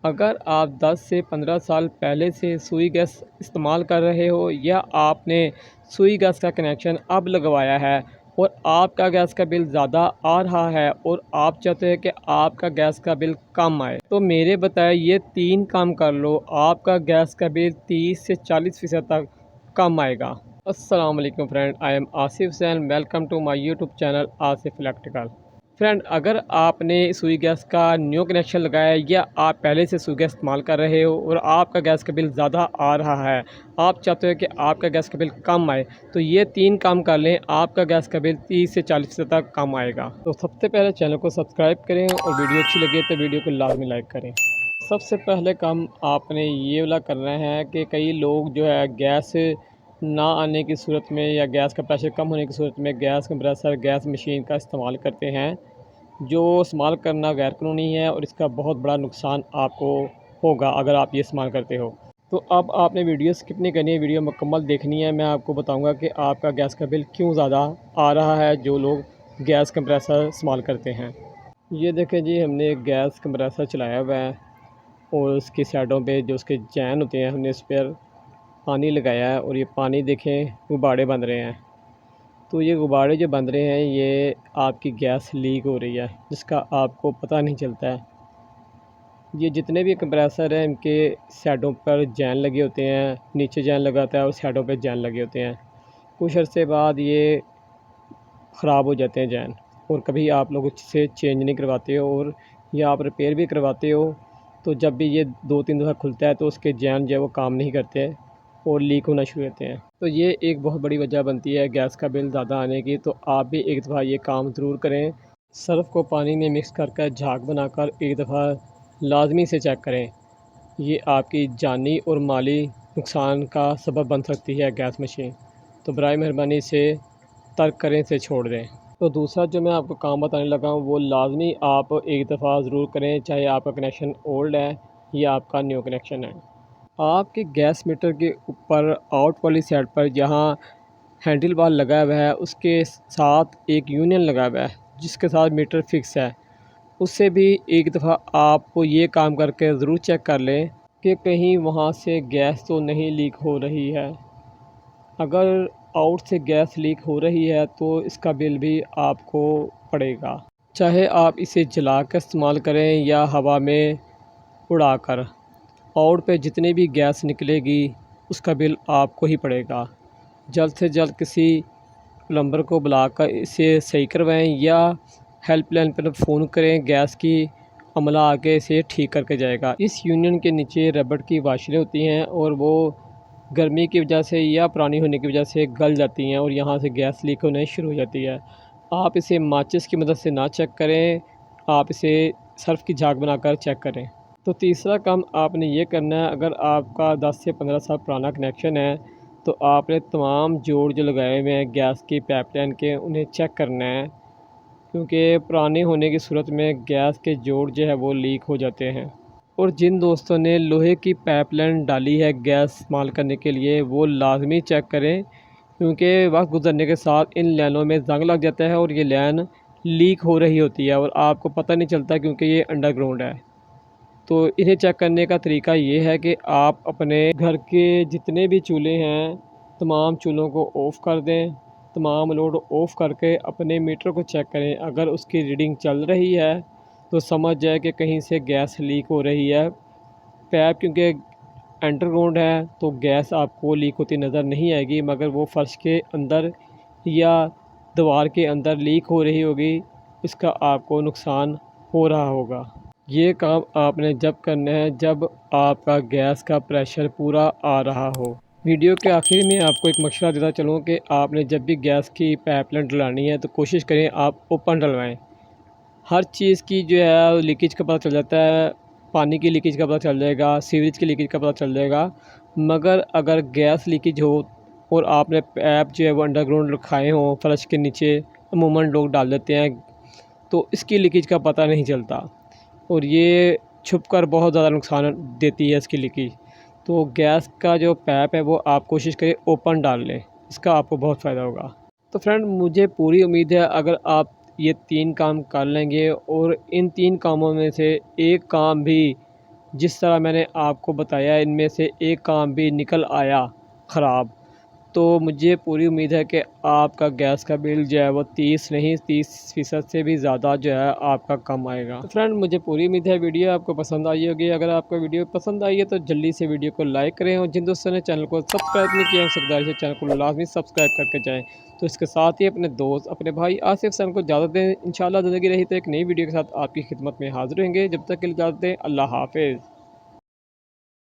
अगर आप 10 से 15 साल पहले से सुई गैस इस्तेमाल कर रहे हो या आपने सुई गैस का कनेक्शन अब लगवाया है और आपका गैस का बिल ज़्यादा आ रहा है और आप चाहते हैं कि आपका गैस का बिल कम आए, तो मेरे बताए ये 3 काम कर लो, आपका गैस का बिल 30 से 40% तक कम आएगा। अस्सलाम वालेकुम friend, I am Asif Hussain, welcome to my YouTube channel Asif electrical. Friend, अगर आपने सुई गैस का न्यू कनेक्शन लगाया है या आप पहले से सुई गैस इस्तेमाल कर रहे हो और आपका गैस का बिल ज़्यादा आ रहा है, आप चाहते हो कि आपका गैस का बिल कम आए, तो ये 3 काम कर लें, आपका गैस का बिल 30 से 40% तक कम आएगा। तो सबसे पहले चैनल को सब्सक्राइब करें और वीडियो अच्छी लगे तो वीडियो को लाजमी लाइक करें। सबसे पहले काम आपने ये वाला करना है कि कई लोग जो है गैस ना आने की सूरत में या गैस का प्रेशर कम होने की सूरत में गैस कंप्रेसर, गैस मशीन का इस्तेमाल करते हैं, जो इस्तेमाल करना गैर कानूनी है और इसका बहुत बड़ा नुकसान आपको होगा अगर आप ये इस्तेमाल करते हो। तो अब आपने वीडियो स्किप नहीं करनी है, वीडियो मुकम्मल देखनी है। मैं आपको बताऊंगा कि आपका गैस का बिल क्यों ज़्यादा आ रहा है जो लोग गैस कंप्रेसर इस्तेमाल करते हैं। ये देखें जी, हमने एक गैस कंप्रेसर चलाया हुआ है और उसकी साइडों पे जो उसके चैन होते हैं हमने उस पर पानी लगाया है और ये पानी देखें गुब्बारे बन रहे हैं। तो ये गुब्बारे जो बन रहे हैं ये आपकी गैस लीक हो रही है जिसका आपको पता नहीं चलता है। ये जितने भी कंप्रेसर हैं इनके साइडों पर जैन लगे होते हैं, नीचे जैन लगाता है और साइडों पर जैन लगे होते हैं। कुछ अर्से बाद ये ख़राब हो जाते हैं जैन, और कभी आप लोग उससे चेंज नहीं करवाते हो और या आप रिपेयर भी करवाते हो, तो जब भी ये 2-3 दफ़ा खुलता है तो उसके जैन जो है वो काम नहीं करते और लीक होना शुरू होते हैं। तो ये एक बहुत बड़ी वजह बनती है गैस का बिल ज़्यादा आने की। तो आप भी एक दफ़ा ये काम ज़रूर करें। सर्फ़ को पानी में मिक्स कर झाग बनाकर एक दफ़ा लाजमी से चेक करें। ये आपकी जानी और माली नुकसान का सबब बन सकती है गैस मशीन। तो बराए मेहरबानी से तर्क करें, इसे छोड़ दें। तो दूसरा जो मैं आपको काम बताने लगा हूँ वो लाजमी आप एक दफ़ा ज़रूर करें, चाहे आपका कनेक्शन ओल्ड है या आपका न्यू कनेक्शन है। आपके गैस मीटर के ऊपर आउट वाली साइड पर जहाँ हैंडल बार लगा हुआ है उसके साथ एक यूनियन लगा हुआ है जिसके साथ मीटर फिक्स है, उससे भी एक दफ़ा आपको ये काम करके ज़रूर चेक कर लें कि कहीं वहाँ से गैस तो नहीं लीक हो रही है। अगर आउट से गैस लीक हो रही है तो इसका बिल भी आपको पड़ेगा, चाहे आप इसे जला कर इस्तेमाल करें या हवा में उड़ाकर। आउट पे जितनी भी गैस निकलेगी उसका बिल आपको ही पड़ेगा। जल्द से जल्द किसी प्लम्बर को बुलाकर इसे सही करवाएं या हेल्पलाइन पर फ़ोन करें, गैस की अमला आके इसे ठीक करके जाएगा। इस यूनियन के नीचे रबड़ की वाशरें होती हैं और वो गर्मी की वजह से या पुरानी होने की वजह से गल जाती हैं और यहाँ से गैस लीक होने शुरू हो जाती है। आप इसे माचिस की मदद से ना चेक करें, आप इसे सर्फ़ की झाग बनाकर चेक करें। तो तीसरा काम आपने ये करना है, अगर आपका 10 से 15 साल पुराना कनेक्शन है तो आपने तमाम जोड़ जो लगाए हुए हैं गैस की पाइपलाइन के उन्हें चेक करना है, क्योंकि पुराने होने की सूरत में गैस के जोड़ जो है वो लीक हो जाते हैं। और जिन दोस्तों ने लोहे की पाइपलाइन डाली है गैस इस्तेमाल करने के लिए वो लाजमी चेक करें, क्योंकि वक्त गुजरने के साथ इन लाइनों में जंग लग जाता है और ये लाइन लीक हो रही होती है और आपको पता नहीं चलता क्योंकि ये अंडरग्राउंड है। तो इन्हें चेक करने का तरीका ये है कि आप अपने घर के जितने भी चूल्हे हैं तमाम चूल्हों को ऑफ़ कर दें, तमाम लोड ऑफ़ करके अपने मीटर को चेक करें। अगर उसकी रीडिंग चल रही है तो समझ जाए कि कहीं से गैस लीक हो रही है। पैप क्योंकि अंडरग्राउंड है तो गैस आपको लीक होती नज़र नहीं आएगी, मगर वो फ़र्श के अंदर या दीवार के अंदर लीक हो रही होगी, इसका आपको नुकसान हो रहा होगा। ये काम आपने जब करना है जब आपका गैस का प्रेशर पूरा आ रहा हो। वीडियो के आखिर में आपको एक मशवरा देता चलूँ कि आपने जब भी गैस की पाइपलाइन डलवानी है तो कोशिश करें आप ओपन डलवाएं। हर चीज़ की जो है लीकेज का पता चल जाता है, पानी की लीकेज का पता चल जाएगा, सीवरेज की लीकेज का पता चल जाएगा, मगर अगर गैस लीकेज हो और आपने पैप जो है वो अंडरग्राउंड रखाए हों फर्श के नीचे, अमूमन लोग डाल देते हैं, तो इसकी लीकेज का पता नहीं चलता और ये छुप कर बहुत ज़्यादा नुकसान देती है इसकी लीकेज। तो गैस का जो पैप है वो आप कोशिश करें ओपन डाल लें, इसका आपको बहुत फ़ायदा होगा। तो फ्रेंड, मुझे पूरी उम्मीद है अगर आप ये 3 काम कर लेंगे और इन 3 कामों में से एक काम भी जिस तरह मैंने आपको बताया इनमें से एक काम भी निकल आया ख़राब। तो मुझे पूरी उम्मीद है कि आपका गैस का बिल जो है वो 30 नहीं 30% से भी ज़्यादा जो है आपका कम आएगा। तो फ्रेंड मुझे पूरी उम्मीद है वीडियो आपको पसंद आई होगी। अगर आपको वीडियो पसंद आई है तो जल्दी से वीडियो को लाइक करें और जिन दोस्तों ने चैनल को सब्सक्राइब नहीं किया सरदारी से चैनल को लाजमी सब्सक्राइब करके जाएँ। तो इसके साथ ही अपने दोस्त अपने भाई आसिफ सर को इजाज़त दें। इंशाल्लाह ज़िंदगी रही तो एक नई वीडियो के साथ आपकी खिदमत में हाज़िर होंगे। जब तक के लिए इजाज़त दें। अल्लाह हाफ़िज़।